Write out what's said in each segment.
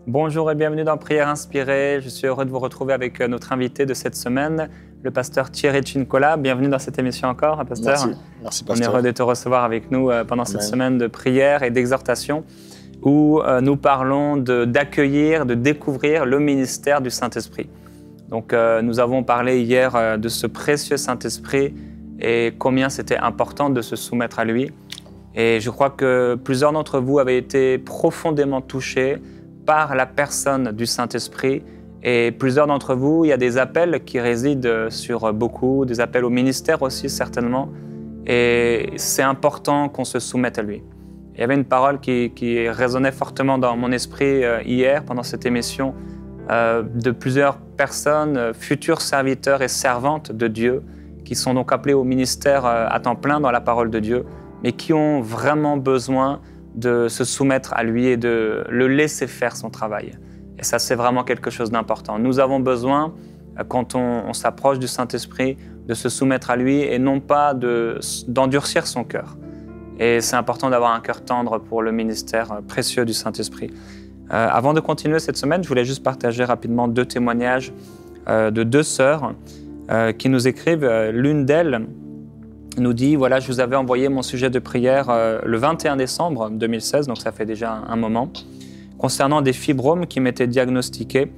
Bonjour et bienvenue dans Prière Inspirée. Je suis heureux de vous retrouver avec notre invité de cette semaine, le pasteur Thierry Cincola. Bienvenue dans cette émission encore, pasteur. Merci On pasteur. est heureux de te recevoir avec nous pendant cette semaine de prière et d'exhortation où nous parlons d'accueillir, de découvrir le ministère du Saint-Esprit. Donc nous avons parlé hier de ce précieux Saint-Esprit et combien c'était important de se soumettre à lui. Et je crois que plusieurs d'entre vous avaient été profondément touchés par la personne du Saint-Esprit. Et plusieurs d'entre vous, il y a des appels qui résident sur beaucoup, des appels au ministère aussi certainement. Et c'est important qu'on se soumette à lui. Il y avait une parole qui résonnait fortement dans mon esprit hier pendant cette émission de plusieurs personnes, futurs serviteurs et servantes de Dieu, qui sont donc appelés au ministère à temps plein dans la parole de Dieu, mais qui ont vraiment besoin de se soumettre à lui et de le laisser faire son travail. Et ça, c'est vraiment quelque chose d'important. Nous avons besoin, quand on s'approche du Saint-Esprit, de se soumettre à lui et non pas d'endurcir son cœur. Et c'est important d'avoir un cœur tendre pour le ministère précieux du Saint-Esprit. Avant de continuer cette semaine, je voulais juste partager rapidement 2 témoignages de 2 sœurs qui nous écrivent. L'une d'elles nous dit, voilà, je vous avais envoyé mon sujet de prière le 21 décembre 2016, donc ça fait déjà un moment, concernant des fibromes qui m'étaient diagnostiqués.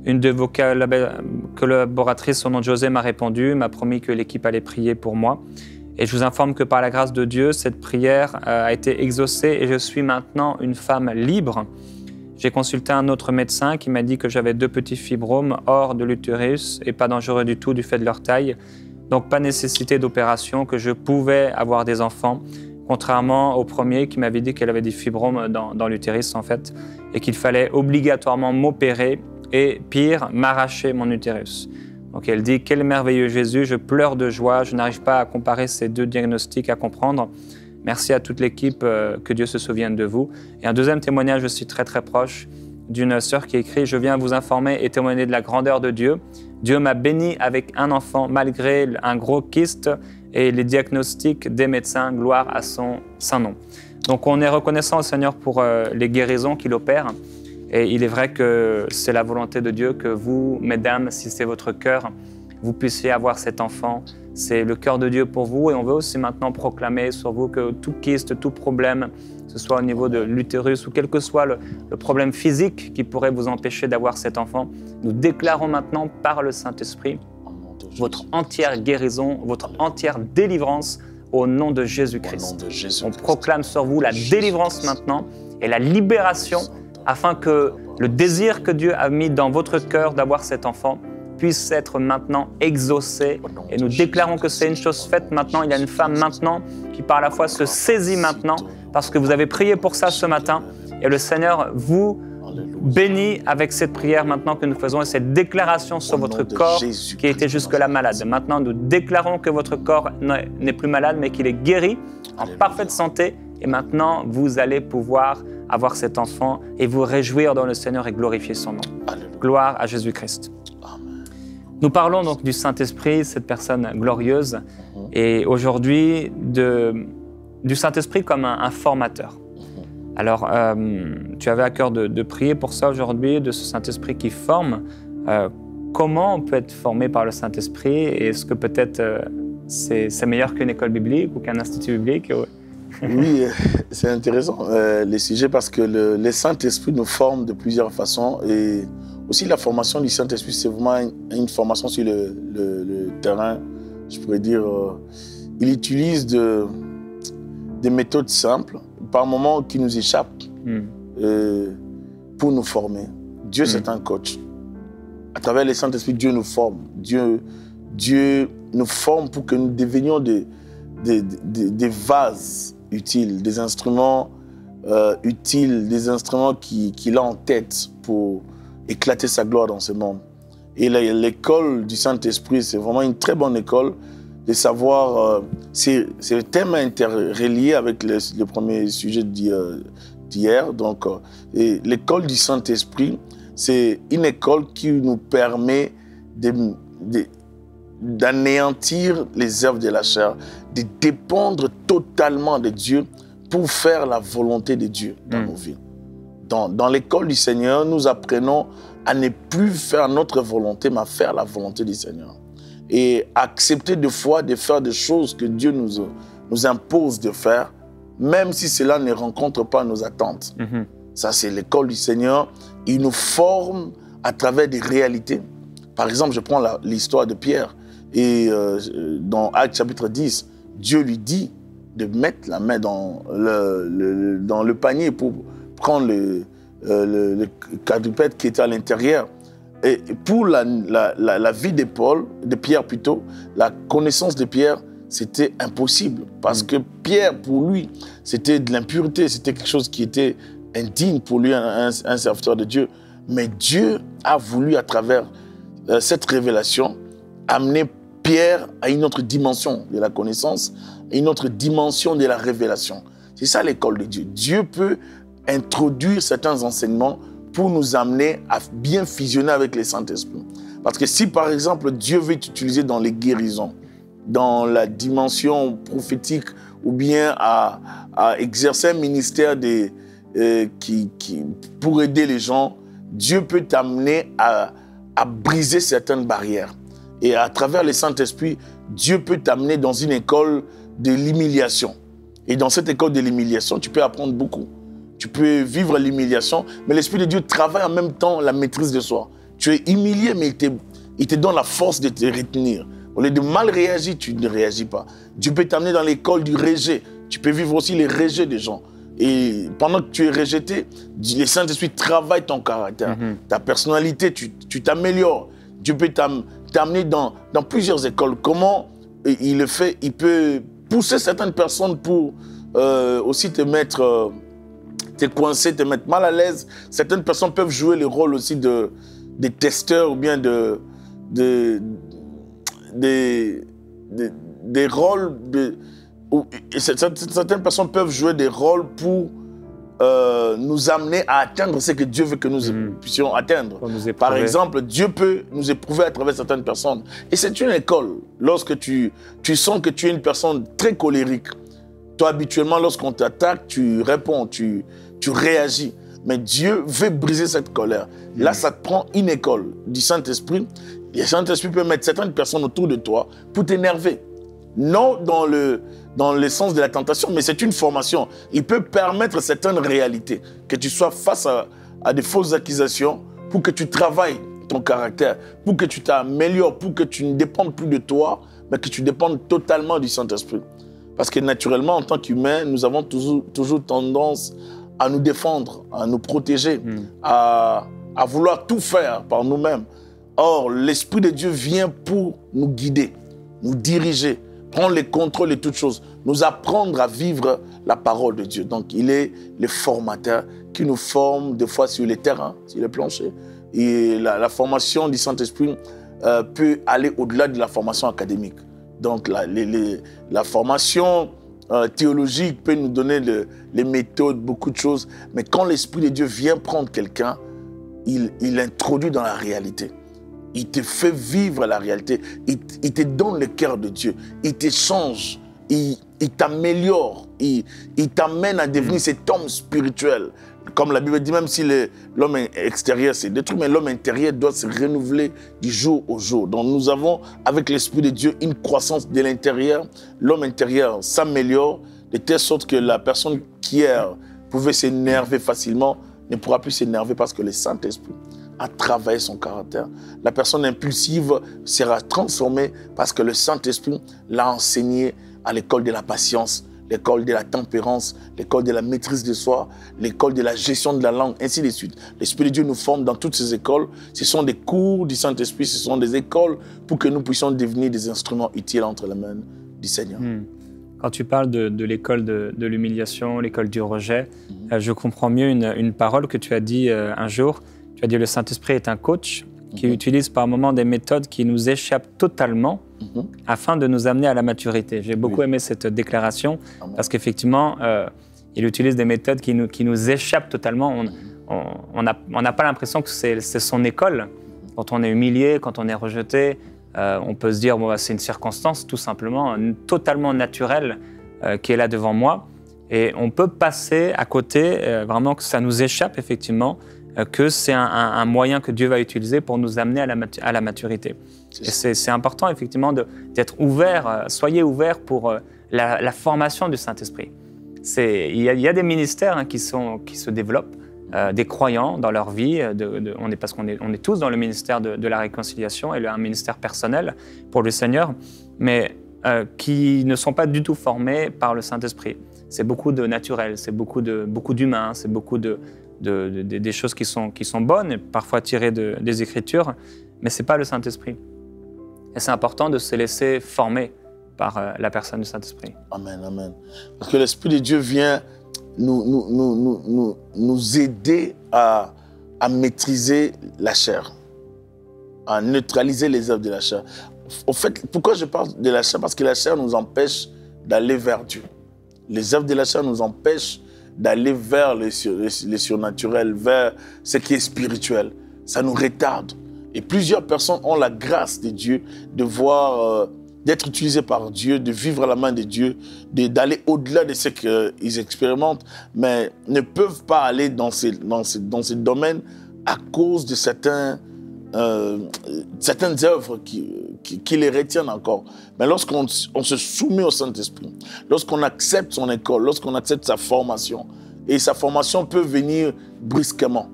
Une de vos collaboratrices, son nom de José, m'a répondu, m'a promis que l'équipe allait prier pour moi. Et je vous informe que par la grâce de Dieu, cette prière a été exaucée et je suis maintenant une femme libre. J'ai consulté un autre médecin qui m'a dit que j'avais 2 petits fibromes hors de l'utérus et pas dangereux du tout du fait de leur taille. Donc pas nécessité d'opération, que je pouvais avoir des enfants, contrairement au premier qui m'avait dit qu'elle avait des fibromes dans l'utérus en fait, et qu'il fallait obligatoirement m'opérer et pire, m'arracher mon utérus. Donc elle dit, quel merveilleux Jésus, je pleure de joie, je n'arrive pas à comparer ces 2 diagnostics, à comprendre. Merci à toute l'équipe, que Dieu se souvienne de vous. Et un deuxième témoignage aussi très très proche d'une sœur qui écrit, je viens vous informer et témoigner de la grandeur de Dieu. Dieu m'a béni avec un enfant malgré un gros kyste et les diagnostics des médecins, gloire à son saint nom. Donc on est reconnaissant au Seigneur pour les guérisons qu'il opère. Et il est vrai que c'est la volonté de Dieu que vous, mesdames, si c'est votre cœur, vous puissiez avoir cet enfant. C'est le cœur de Dieu pour vous et on veut aussi maintenant proclamer sur vous que tout kyste, tout problème, que ce soit au niveau de l'utérus ou quel que soit le problème physique qui pourrait vous empêcher d'avoir cet enfant, nous déclarons maintenant par le Saint-Esprit votre entière guérison, votre entière délivrance au nom de Jésus-Christ. On proclame sur vous la délivrance maintenant et la libération afin que le désir que Dieu a mis dans votre cœur d'avoir cet enfant puisse être maintenant exaucé. Et nous déclarons que c'est une chose faite maintenant. Il y a une femme maintenant qui par la foi se saisit maintenant parce que vous avez prié pour ça ce matin. Et le Seigneur vous bénit avec cette prière maintenant que nous faisons et cette déclaration sur votre corps qui était jusque-là malade. Maintenant, nous déclarons que votre corps n'est plus malade mais qu'il est guéri, en parfaite santé. Et maintenant, vous allez pouvoir avoir cet enfant et vous réjouir dans le Seigneur et glorifier son nom. Gloire à Jésus-Christ. Nous parlons donc du Saint-Esprit, cette personne glorieuse, et aujourd'hui du Saint-Esprit comme un formateur. Alors, tu avais à cœur de prier pour ça aujourd'hui, de ce Saint-Esprit qui forme. Comment on peut être formé par le Saint-Esprit? Et est-ce que peut-être c'est meilleur qu'une école biblique ou qu'un institut biblique? Oui, c'est intéressant les sujets parce que le Saint-Esprit nous forme de plusieurs façons et aussi la formation du Saint-Esprit, c'est vraiment une formation sur le terrain, je pourrais dire. Il utilise des méthodes simples, par moments qui nous échappent, pour nous former. Dieu, c'est un coach. À travers le Saint-Esprit, Dieu nous forme. Dieu nous forme pour que nous devenions des vases utiles, des instruments utiles, des instruments qu'il a en tête pour éclater sa gloire dans ce monde. Et l'école du Saint-Esprit, c'est vraiment une très bonne école de savoir, c'est tellement interrelié avec le premier sujet d'hier. Donc, l'école du Saint-Esprit, c'est une école qui nous permet d'anéantir les œuvres de la chair, de dépendre totalement de Dieu pour faire la volonté de Dieu dans nos vies. dans l'école du Seigneur, nous apprenons à ne plus faire notre volonté, mais à faire la volonté du Seigneur. Et accepter des fois de faire des choses que Dieu nous impose de faire, même si cela ne rencontre pas nos attentes. Ça, c'est l'école du Seigneur. Il nous forme à travers des réalités. Par exemple, je prends l'histoire de Pierre. Et dans Actes chapitre 10, Dieu lui dit de mettre la main dans le panier pour prendre le quadrupède qui était à l'intérieur. Et pour la vie de Pierre plutôt, la connaissance de Pierre, c'était impossible. Parce que Pierre, pour lui, c'était de l'impureté, c'était quelque chose qui était indigne pour lui, un serviteur de Dieu. Mais Dieu a voulu, à travers cette révélation, amener Pierre à une autre dimension de la connaissance, une autre dimension de la révélation. C'est ça l'école de Dieu. Dieu peut introduire certains enseignements pour nous amener à bien fusionner avec les Saint-Esprit. Parce que si, par exemple, Dieu veut t'utiliser dans les guérisons, dans la dimension prophétique, ou bien à exercer un ministère pour aider les gens, Dieu peut t'amener à briser certaines barrières. Et à travers le Saint-Esprit, Dieu peut t'amener dans une école de l'humiliation. Et dans cette école de l'humiliation, tu peux apprendre beaucoup. Tu peux vivre l'humiliation, mais l'Esprit de Dieu travaille en même temps la maîtrise de soi. Tu es humilié, mais il te donne la force de te retenir. Au lieu de mal réagir, tu ne réagis pas. Dieu peut t'amener dans l'école du rejet. Tu peux vivre aussi les rejets des gens. Et pendant que tu es rejeté, le Saint-Esprit travaille ton caractère, ta personnalité, tu t'améliores. Dieu peut t'amener dans plusieurs écoles. Comment il le fait? Il peut pousser certaines personnes pour aussi te mettre, te coincer, te mettre mal à l'aise. Certaines personnes peuvent jouer le rôle aussi des testeurs ou bien des rôles. Certaines personnes peuvent jouer des rôles pour nous amener à atteindre ce que Dieu veut que nous puissions atteindre. Par exemple, Dieu peut nous éprouver à travers certaines personnes. Et c'est une école. Lorsque tu sens que tu es une personne très colérique, toi, habituellement, lorsqu'on t'attaque, tu réponds, tu réagis. Mais Dieu veut briser cette colère. Là, ça te prend une école du Saint-Esprit. Le Saint-Esprit peut mettre certaines personnes autour de toi pour t'énerver. Non dans le sens de la tentation, mais c'est une formation. Il peut permettre certaines réalités, que tu sois face à des fausses accusations, pour que tu travailles ton caractère, pour que tu t'améliores, pour que tu ne dépendes plus de toi, mais que tu dépendes totalement du Saint-Esprit. Parce que naturellement, en tant qu'humains, nous avons toujours tendance à nous défendre, à nous protéger, à vouloir tout faire par nous-mêmes. Or, l'Esprit de Dieu vient pour nous guider, nous diriger, prendre le contrôle de toutes choses, nous apprendre à vivre la parole de Dieu. Donc, il est le formateur qui nous forme des fois sur les terrains, sur les planchers. Et la formation du Saint-Esprit peut aller au-delà de la formation académique. Donc, la formation théologique peut nous donner les méthodes, beaucoup de choses. Mais quand l'Esprit de Dieu vient prendre quelqu'un, il l'introduit dans la réalité. Il te fait vivre la réalité. Il te donne le cœur de Dieu. Il te change. Il t'améliore. Il t'amène à devenir cet homme spirituel. Comme la Bible dit, même si l'homme extérieur s'est détruit, mais l'homme intérieur doit se renouveler du jour au jour. Donc nous avons, avec l'Esprit de Dieu, une croissance de l'intérieur. L'homme intérieur s'améliore de telle sorte que la personne qui hier pouvait s'énerver facilement ne pourra plus s'énerver parce que le Saint-Esprit à travailler son caractère. La personne impulsive sera transformée parce que le Saint-Esprit l'a enseigné à l'école de la patience, l'école de la tempérance, l'école de la maîtrise de soi, l'école de la gestion de la langue, ainsi de suite. L'Esprit de Dieu nous forme dans toutes ces écoles. Ce sont des cours du Saint-Esprit, ce sont des écoles pour que nous puissions devenir des instruments utiles entre les mains du Seigneur. Quand tu parles de l'école de l'humiliation, l'école du rejet, je comprends mieux une parole que tu as dit un jour. Tu as dit le Saint-Esprit est un coach qui utilise par moments des méthodes qui nous échappent totalement afin de nous amener à la maturité. J'ai beaucoup aimé cette déclaration parce qu'effectivement, il utilise des méthodes qui nous échappent totalement. On n'a pas l'impression que c'est son école. Quand on est humilié, quand on est rejeté, on peut se dire bon, c'est une circonstance tout simplement totalement naturelle qui est là devant moi. Et on peut passer à côté, vraiment que ça nous échappe effectivement, que c'est un moyen que Dieu va utiliser pour nous amener à la maturité. Et c'est important effectivement d'être ouvert, soyez ouverts pour la formation du Saint-Esprit. Il y a des ministères qui se développent, des croyants dans leur vie, parce qu'on est tous dans le ministère de la réconciliation et un ministère personnel pour le Seigneur, mais qui ne sont pas du tout formés par le Saint-Esprit. C'est beaucoup de naturel, c'est beaucoup d'humain, c'est beaucoup des choses qui sont bonnes, parfois tirées des Écritures, mais ce n'est pas le Saint-Esprit. Et c'est important de se laisser former par la personne du Saint-Esprit. Amen, amen. Parce que l'Esprit de Dieu vient nous aider à maîtriser la chair, à neutraliser les œuvres de la chair. Au fait, pourquoi je parle de la chair? Parce que la chair nous empêche d'aller vers Dieu. Les œuvres de la chair nous empêchent d'aller vers les surnaturels, vers ce qui est spirituel. Ça nous retarde. Et plusieurs personnes ont la grâce de Dieu de voir, d'être utilisées par Dieu, de vivre à la main de Dieu, d'aller au-delà de ce qu'ils expérimentent, mais ne peuvent pas aller dans ces domaines à cause de certaines œuvres qui les retiennent encore. Mais lorsqu'on se soumet au Saint-Esprit, lorsqu'on accepte son école, lorsqu'on accepte sa formation, et sa formation peut venir brusquement,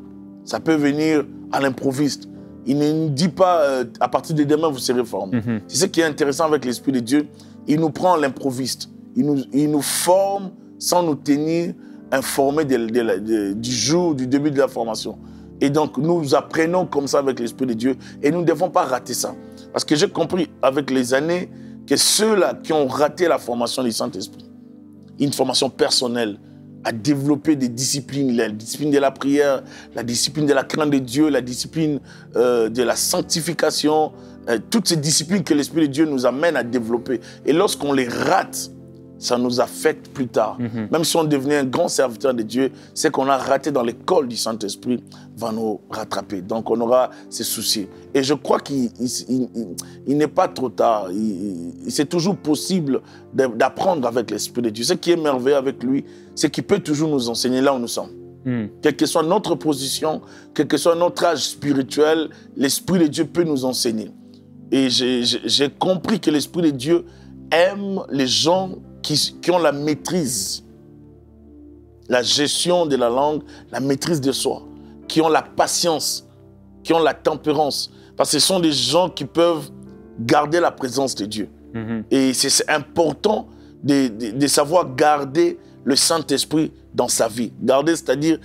ça peut venir à l'improviste. Il ne nous dit pas à partir de demain vous serez formé. C'est ce qui est intéressant avec l'Esprit de Dieu. Il nous prend à l'improviste. Il nous forme sans nous tenir informés du jour, du début de la formation. Et donc, nous apprenons comme ça avec l'Esprit de Dieu et nous ne devons pas rater ça. Parce que j'ai compris avec les années que ceux-là qui ont raté la formation du Saint-Esprit, une formation personnelle, à développer des disciplines, la discipline de la prière, la discipline de la crainte de Dieu, la discipline de la sanctification, toutes ces disciplines que l'Esprit de Dieu nous amène à développer. Et lorsqu'on les rate, ça nous affecte plus tard. Même si on devenait un grand serviteur de Dieu, c'est qu'on a raté dans l'école du Saint-Esprit va nous rattraper. Donc on aura ces soucis. Et je crois qu'il n'est pas trop tard. C'est toujours possible d'apprendre avec l'Esprit de Dieu. Ce qui est merveilleux avec lui, c'est qu'il peut toujours nous enseigner là où nous sommes. Quelle que soit notre position, quel que soit notre âge spirituel, l'Esprit de Dieu peut nous enseigner. Et j'ai compris que l'Esprit de Dieu aime les gens qui ont la maîtrise, la gestion de la langue, la maîtrise de soi, qui ont la patience, qui ont la tempérance. Parce que ce sont des gens qui peuvent garder la présence de Dieu. Et c'est important de savoir garder le Saint-Esprit dans sa vie. Garder, c'est-à-dire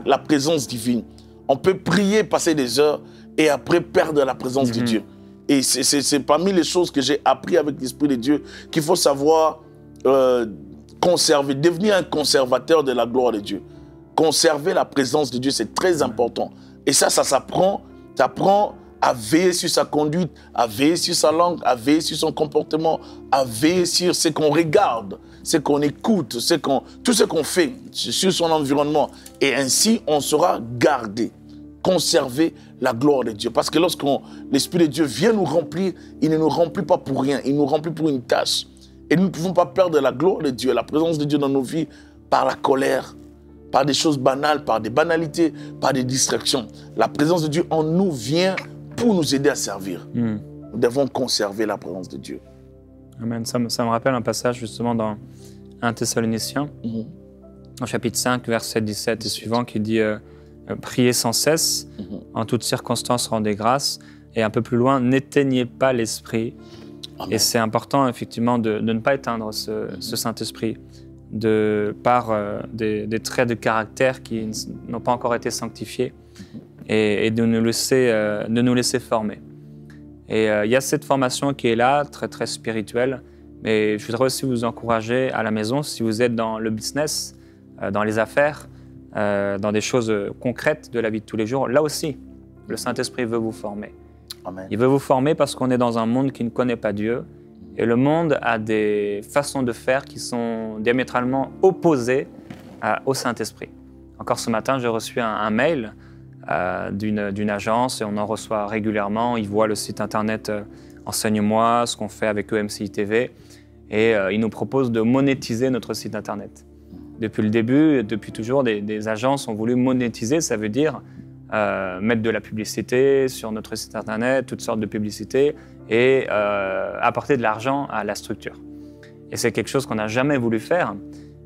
la présence divine. On peut prier, passer des heures et après perdre la présence de Dieu. Et c'est parmi les choses que j'ai appris avec l'Esprit de Dieu qu'il faut savoir conserver, devenir un conservateur de la gloire de Dieu. Conserver la présence de Dieu, c'est très important. Et ça s'apprend. Ça apprend à veiller sur sa conduite, à veiller sur sa langue, à veiller sur son comportement, à veiller sur ce qu'on regarde, ce qu'on écoute, tout ce qu'on fait sur son environnement. Et ainsi, on sera gardé, conserver la gloire de Dieu. Parce que lorsque l'Esprit de Dieu vient nous remplir, il ne nous remplit pas pour rien, il nous remplit pour une tâche. Et nous ne pouvons pas perdre la gloire de Dieu, la présence de Dieu dans nos vies par la colère, par des choses banales, par des banalités, par des distractions. La présence de Dieu en nous vient pour nous aider à servir. Nous devons conserver la présence de Dieu. Amen. Ça me rappelle un passage justement dans 1 Thessaloniciens, au chapitre 5, verset 17 et suivant, qui dit « Priez sans cesse, en toutes circonstances rendez grâce ». Et un peu plus loin, « N'éteignez pas l'esprit ». Et c'est important, effectivement, de ne pas éteindre ce Saint-Esprit par des traits de caractère qui n'ont pas encore été sanctifiés et de nous laisser former. Et il y a cette formation qui est là, très, très spirituelle, mais je voudrais aussi vous encourager à la maison, si vous êtes dans le business, dans les affaires, dans des choses concrètes de la vie de tous les jours, là aussi, le Saint-Esprit veut vous former. Amen. Il veut vous former parce qu'on est dans un monde qui ne connaît pas Dieu. Et le monde a des façons de faire qui sont diamétralement opposées au Saint-Esprit. Encore ce matin, j'ai reçu un mail d'une agence et on en reçoit régulièrement. Ils voient le site internet Enseigne-moi, ce qu'on fait avec EMCI TV. Et ils nous proposent de monétiser notre site internet. Depuis le début, depuis toujours, des agences ont voulu monétiser, ça veut dire mettre de la publicité sur notre site internet, toutes sortes de publicités, et apporter de l'argent à la structure. Et c'est quelque chose qu'on n'a jamais voulu faire,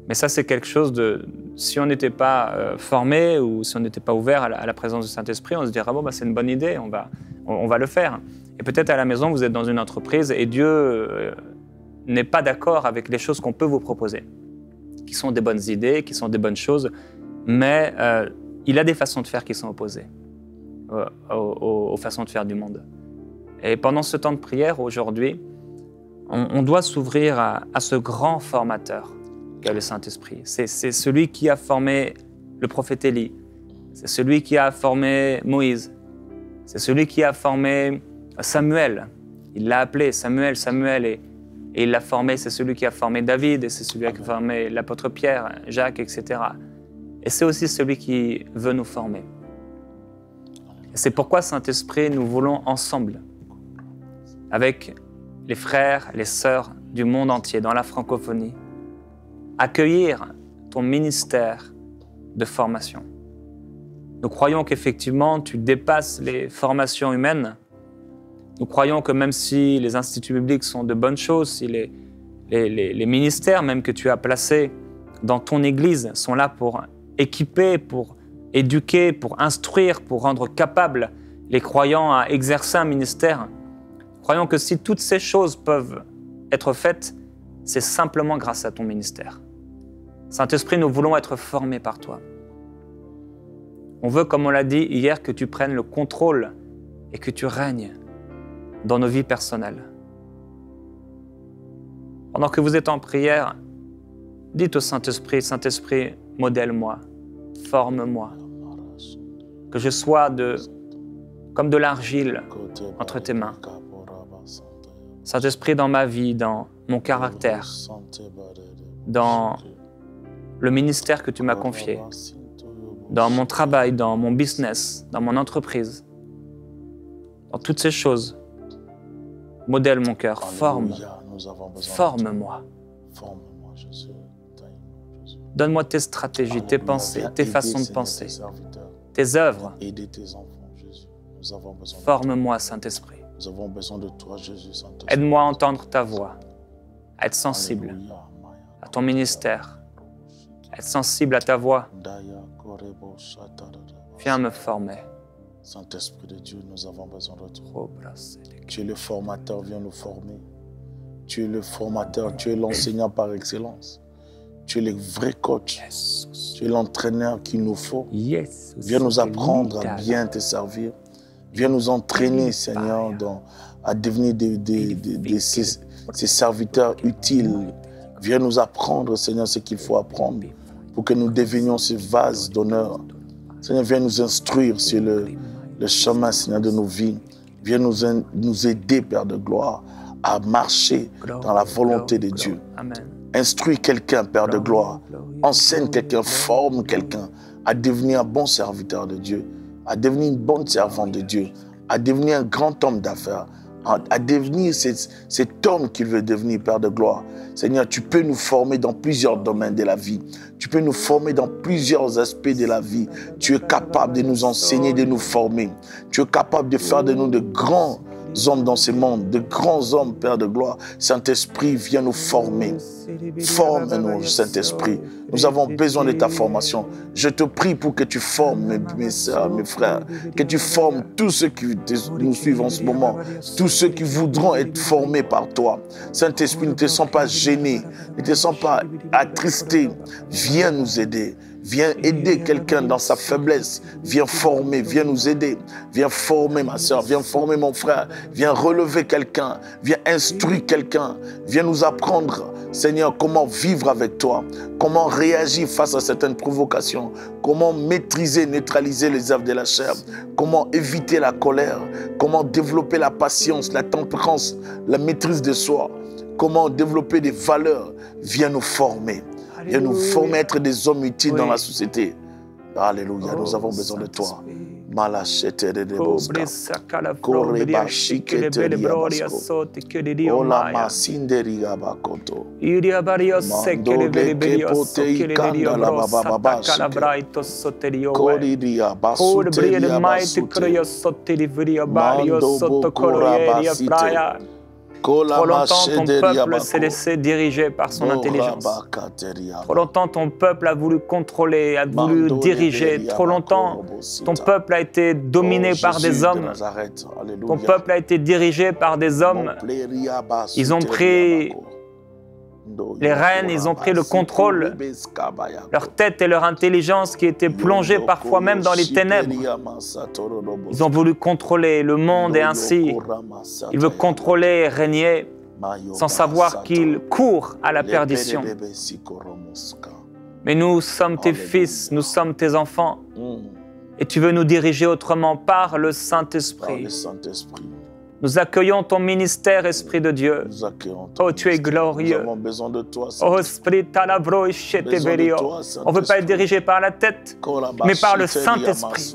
mais ça c'est quelque chose de... Si on n'était pas formé ou si on n'était pas ouvert à la présence du Saint-Esprit, on se dirait, bon, bah, c'est une bonne idée, on va le faire. Et peut-être à la maison, vous êtes dans une entreprise et Dieu n'est pas d'accord avec les choses qu'on peut vous proposer, qui sont des bonnes idées, qui sont des bonnes choses, mais il a des façons de faire qui sont opposées aux façons de faire du monde. Et pendant ce temps de prière, aujourd'hui, on doit s'ouvrir à ce grand formateur qu'est le Saint-Esprit. C'est celui qui a formé le prophète Élie, c'est celui qui a formé Moïse, c'est celui qui a formé Samuel. Il l'a appelé Samuel, et il l'a formé, c'est celui qui a formé David, et c'est celui qui a formé l'apôtre Pierre, Jacques, etc. Et c'est aussi celui qui veut nous former. Et c'est pourquoi, Saint-Esprit, nous voulons ensemble, avec les frères, les sœurs du monde entier, dans la francophonie, accueillir ton ministère de formation. Nous croyons qu'effectivement, tu dépasses les formations humaines. Nous croyons que même si les instituts bibliques sont de bonnes choses, si les ministères même que tu as placés dans ton Église sont là pour équiper, pour éduquer, pour instruire, pour rendre capables les croyants à exercer un ministère, croyons que si toutes ces choses peuvent être faites, c'est simplement grâce à ton ministère. Saint-Esprit, nous voulons être formés par toi. On veut, comme on l'a dit hier, que tu prennes le contrôle et que tu règnes dans nos vies personnelles. Pendant que vous êtes en prière, dites au Saint-Esprit, Saint-Esprit, modèle-moi, forme-moi, que je sois comme de l'argile entre tes mains. Saint-Esprit, dans ma vie, dans mon caractère, dans le ministère que tu m'as confié, dans mon travail, dans mon business, dans mon entreprise, dans toutes ces choses, modèle mon cœur, forme-moi. Donne-moi tes stratégies, tes pensées, tes façons de penser, tes œuvres. Forme-moi, Saint-Esprit. Nous avons besoin de toi, Jésus, Saint-Esprit. Aide-moi à entendre ta voix, à être sensible à ton ministère, à être sensible à ta voix. Viens me former. Saint-Esprit de Dieu, nous avons besoin de toi. Tu es le formateur, viens nous former. Tu es le formateur, tu es l'enseignant par excellence. Tu es le vrai coach. Tu es l'entraîneur qu'il nous faut. Viens nous apprendre à bien te servir. Viens nous entraîner, Seigneur, à devenir ces serviteurs utiles. Viens nous apprendre, Seigneur, ce qu'il faut apprendre pour que nous devenions ces vases d'honneur. Seigneur, viens nous instruire sur le chemin, Seigneur, de nos vies. Viens nous aider, Père de gloire, à marcher dans la volonté de Dieu. Instruis quelqu'un, Père de gloire. Enseigne quelqu'un, forme quelqu'un à devenir un bon serviteur de Dieu, à devenir une bonne servante de Dieu, à devenir un grand homme d'affaires, à devenir cet homme qu'il veut devenir, Père de gloire. Seigneur, tu peux nous former dans plusieurs domaines de la vie. Tu peux nous former dans plusieurs aspects de la vie. Tu es capable de nous enseigner, de nous former. Tu es capable de faire de nous de grands hommes dans ce monde, de grands hommes, Père de gloire. Saint-Esprit, viens nous former. Forme-nous, Saint-Esprit. Nous avons besoin de ta formation. Je te prie pour que tu formes mes sœurs, mes frères, que tu formes tous ceux qui nous suivent en ce moment, tous ceux qui voudront être formés par toi. Saint-Esprit, ne te sens pas gêné, ne te sens pas attristé. Viens nous aider. Viens aider quelqu'un dans sa faiblesse. Viens former, viens nous aider. Viens former ma soeur, viens former mon frère. Viens relever quelqu'un. Viens instruire quelqu'un. Viens nous apprendre, Seigneur, comment vivre avec toi. Comment réagir face à certaines provocations. Comment maîtriser, neutraliser les œuvres de la chair. Comment éviter la colère. Comment développer la patience, la tempérance, la maîtrise de soi. Comment développer des valeurs. Viens nous former. Viens nous former à être des hommes utiles dans la société. Alléluia, nous avons besoin de toi. Malachete de Cobre Bosca. sacala Corre frombria bashi shikele que bele teria broria basco. sote kele dio Ola maya. masinderia bakoto. Iria bario sekele Mando bele de berio kepote sokele dio ikanda la bro sataka la bababashike. braito soterio we. Koridia Cobre bria de basuteria mighty kroyo basute. soteri viria bario Mando soto bokura koroyeria basite. braya. Kola Trop longtemps, ton machederia peuple s'est bako. laissé diriger par son intelligence. Borabakateria Trop ba. longtemps, ton peuple a voulu contrôler, a voulu Mando diriger. leberia Trop longtemps, bako ton robosita. peuple a été dominé Oh par des Jésus de hommes. Nazareth, Ton alléluia. peuple a été dirigé par des hommes. Mopleria Ils ont basuteria pris bako. Ndo les rênes, ils ont pris le yokora contrôle. basiku bayako. Leur tête et leur intelligence qui étaient plongées parfois même dans les ténèbres. Ils ont voulu contrôler le monde et ainsi, ils veulent contrôler et régner sans savoir qu'ils courent à la perdition. Mais nous sommes tes fils, nous sommes tes enfants. Et tu veux nous diriger autrement par le Saint-Esprit. Nous accueillons ton ministère, Esprit de Dieu. Oh, tu es glorieux. Nous avons besoin de toi, Oh, Esprit Talavro, Cheteverio. On ne veut pas être dirigé par la tête, mais par le Saint-Esprit.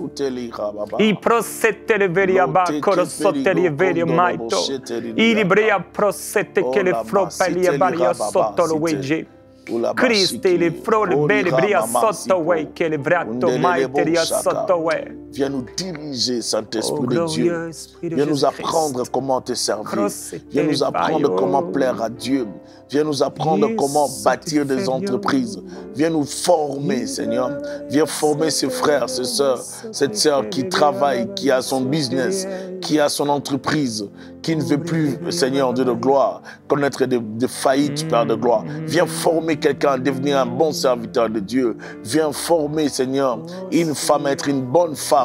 I prosette le veriaba, corosoteli verio maito. Il bria prosette che le fropelia varia sotto lo wege. Christ, il fro le bene bria sotto we, che le vrato maiteria sotto we. Viens nous diriger, Saint-Esprit de glorieux Dieu. Esprit de Viens nous Jésus-Christ. apprendre comment te servir. Cross Viens nous apprendre Bayo. comment plaire à Dieu. Viens nous apprendre Yes, comment bâtir des Seigneur. entreprises. Viens nous former, Seigneur. Viens former ces frères, ces sœurs, cette sœur qui travaille, qui a son business, qui a son entreprise, qui ne veut plus, Seigneur, Dieu de gloire, connaître des faillites, Père de gloire. Viens former quelqu'un à devenir un bon serviteur de Dieu. Viens former, Seigneur, une femme à être une bonne femme.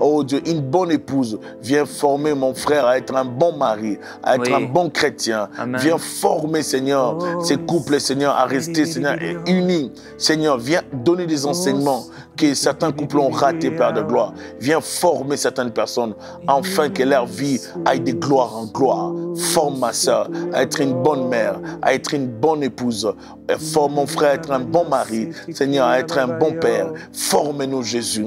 Oh Dieu, une bonne épouse. Viens former mon frère à être un bon mari, à être Oui. un bon chrétien. Amen. Viens former, Seigneur, ces couples, Seigneur, à rester, Seigneur, unis. Seigneur, viens donner des enseignements que certains couples ont ratés, Père de gloire. Viens former certaines personnes, afin que leur vie aille de gloire en gloire. Forme ma soeur à être une bonne mère, à être une bonne épouse. Forme mon frère à être un bon mari, Seigneur, à être un bon père. Forme-nous, Jésus.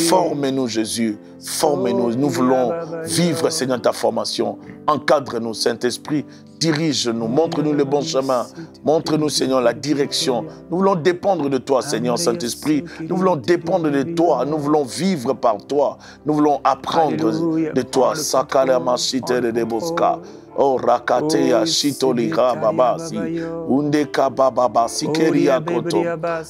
Forme-nous, Jésus. Forme-nous. Nous voulons vivre, Seigneur, ta formation. Encadre-nous, Saint-Esprit. Dirige-nous, montre-nous le bon chemin. Montre-nous, Seigneur, la direction. Nous voulons dépendre de toi, Seigneur, Saint-Esprit. Nous voulons dépendre de toi. Nous voulons vivre par toi. Nous voulons apprendre de toi. Sakala mashite de Bosca. Oh, Rakatea, Shitolira, Babasi, Undeka Baba, Sikeria Koto,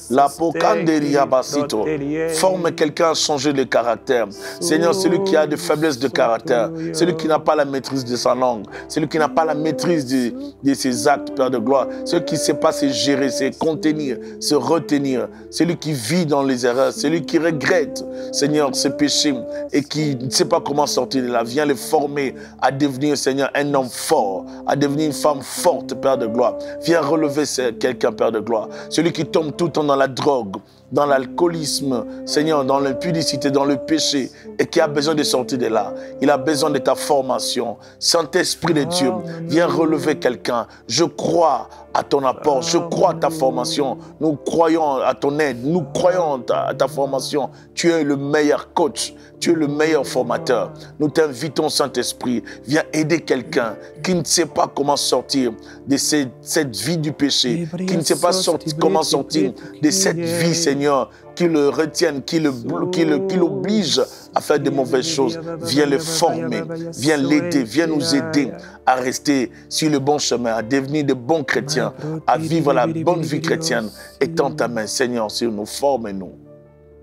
La Pokanderia Basito. Forme quelqu'un à changer de caractère. Seigneur, celui qui a des faiblesses de caractère, celui qui n'a pas la maîtrise de sa langue, celui qui n'a pas la maîtrise de ses actes, Père de gloire, celui qui ne sait pas se gérer, se contenir, se retenir, celui qui vit dans les erreurs, celui qui regrette, Seigneur, ses péchés et qui ne sait pas comment sortir de là. Viens le former à devenir, Seigneur, un homme fort, à devenir une femme forte, Père de gloire. Viens relever quelqu'un, Père de gloire. Celui qui tombe tout le temps dans la drogue, dans l'alcoolisme, Seigneur, dans l'impudicité, dans le péché, et qui a besoin de sortir de là. Il a besoin de ta formation. Saint-Esprit de Dieu, viens relever quelqu'un. Je crois à ton apport, je crois à ta formation. Nous croyons à ton aide, nous croyons à ta formation. Tu es le meilleur coach, tu es le meilleur formateur. Nous t'invitons, Saint-Esprit, viens aider quelqu'un qui ne sait pas comment sortir de cette vie du péché, qui ne sait pas comment sortir de cette vie, Seigneur, qui le retienne, qui l'oblige à faire de mauvaises choses. Viens le former, viens l'aider, viens nous aider à rester sur le bon chemin, à devenir de bons chrétiens, à vivre la bonne vie chrétienne. Étends ta main, Seigneur, sur nous, forme-nous.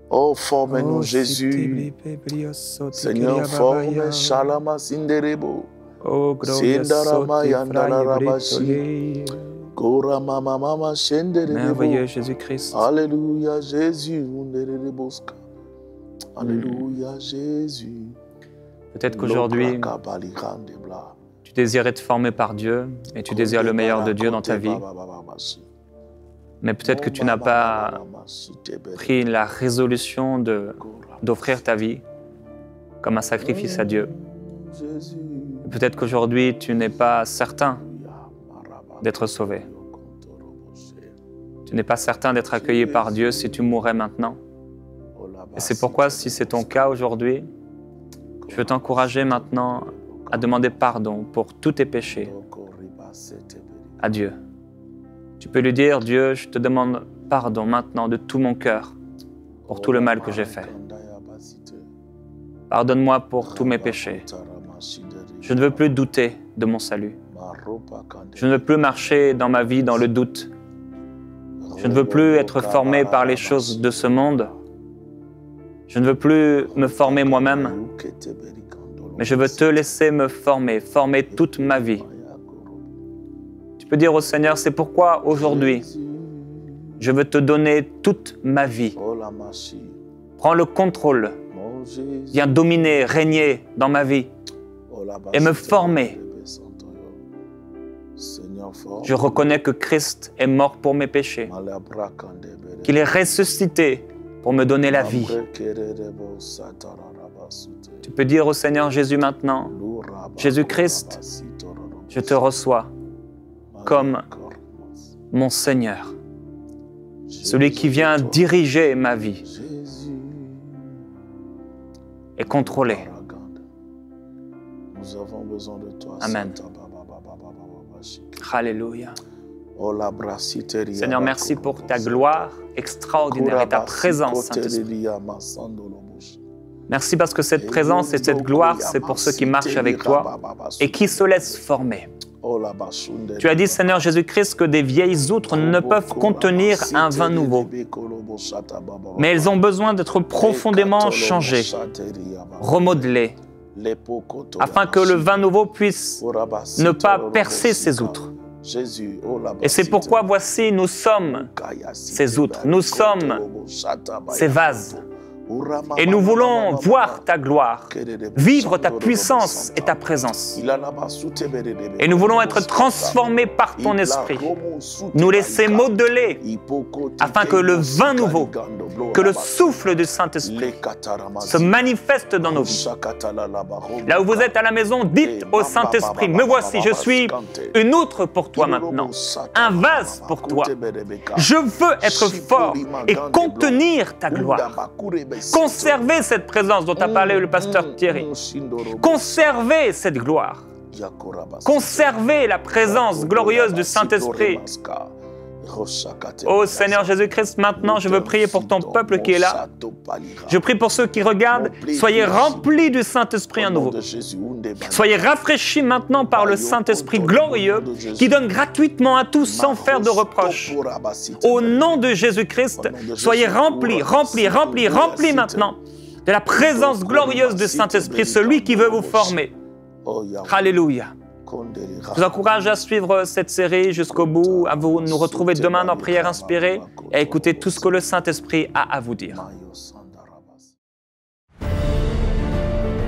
Oh, forme-nous, Jésus. Seigneur, forme, Shalama Sinderebo. Oh, glorieux merveilleux Jésus-Christ. Alléluia, Jésus. Alléluia, Jésus. Peut-être qu'aujourd'hui, tu désires être formé par Dieu et tu désires le meilleur de Dieu dans ta vie. Mais peut-être que tu n'as pas pris la résolution d'offrir ta vie comme un sacrifice à Dieu. Peut-être qu'aujourd'hui, tu n'es pas certain d'être sauvé. Tu n'es pas certain d'être accueilli par Dieu si tu mourrais maintenant. Et c'est pourquoi, si c'est ton cas aujourd'hui, Je veux t'encourager maintenant à demander pardon pour tous tes péchés à Dieu. Tu peux lui dire, Dieu, je te demande pardon maintenant de tout mon cœur pour tout le mal que j'ai fait. Pardonne-moi pour tous mes péchés. Je ne veux plus douter de mon salut. Je ne veux plus marcher dans ma vie dans le doute. Je ne veux plus être formé par les choses de ce monde. Je ne veux plus me former moi-même, mais je veux te laisser me former toute ma vie. Tu peux dire au Seigneur, c'est pourquoi aujourd'hui, je veux te donner toute ma vie. Prends le contrôle. Viens dominer, régner dans ma vie et me former. Je reconnais que Christ est mort pour mes péchés, qu'il est ressuscité pour me donner la vie. Tu peux dire au Seigneur Jésus maintenant, Jésus-Christ, je te reçois comme mon Seigneur, celui qui vient diriger ma vie et contrôler. Nous avons besoin de toi. Amen. Alléluia. Seigneur, merci pour ta gloire extraordinaire et ta présence, Saint-Esprit. Merci parce que cette présence et cette gloire, c'est pour ceux qui marchent avec toi et qui se laissent former. Tu as dit, Seigneur Jésus-Christ, que des vieilles outres ne peuvent contenir un vin nouveau. Mais elles ont besoin d'être profondément changées, remodelées, afin que le vin nouveau puisse ne pas percer ces outres. Et c'est pourquoi, voici, nous sommes ces outres, nous sommes ces vases. Et nous voulons voir ta gloire, vivre ta puissance et ta présence. Et nous voulons être transformés par ton esprit, nous laisser modeler, afin que le vin nouveau, que le souffle du Saint-Esprit se manifeste dans nos vies. Là où vous êtes à la maison, dites au Saint-Esprit, me voici, je suis une outre pour toi maintenant, un vase pour toi. Je veux être fort et contenir ta gloire. Conservez cette présence dont a parlé le pasteur Thierry. Conservez cette gloire. Conservez la présence glorieuse du Saint-Esprit. Ô Seigneur Jésus-Christ, maintenant je veux prier pour ton peuple qui est là. Je prie pour ceux qui regardent. Soyez remplis du Saint-Esprit à nouveau. Soyez rafraîchis maintenant par le Saint-Esprit glorieux qui donne gratuitement à tous sans faire de reproches. Au nom de Jésus-Christ, soyez remplis maintenant de la présence glorieuse du Saint-Esprit, celui qui veut vous former. Alléluia. Je vous encourage à suivre cette série jusqu'au bout, à vous nous retrouver demain dans Prière Inspirée et à écouter tout ce que le Saint-Esprit a à vous dire.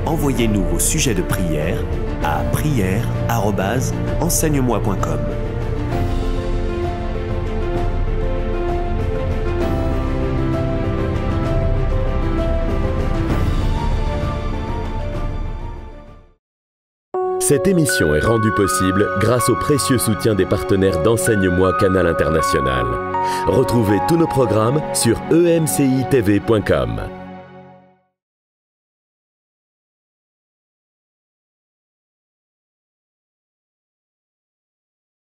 Envoyez-nous vos sujets de prière à prière@enseigne-moi.com. Cette émission est rendue possible grâce au précieux soutien des partenaires d'Enseigne-moi Canal International. Retrouvez tous nos programmes sur emcitv.com.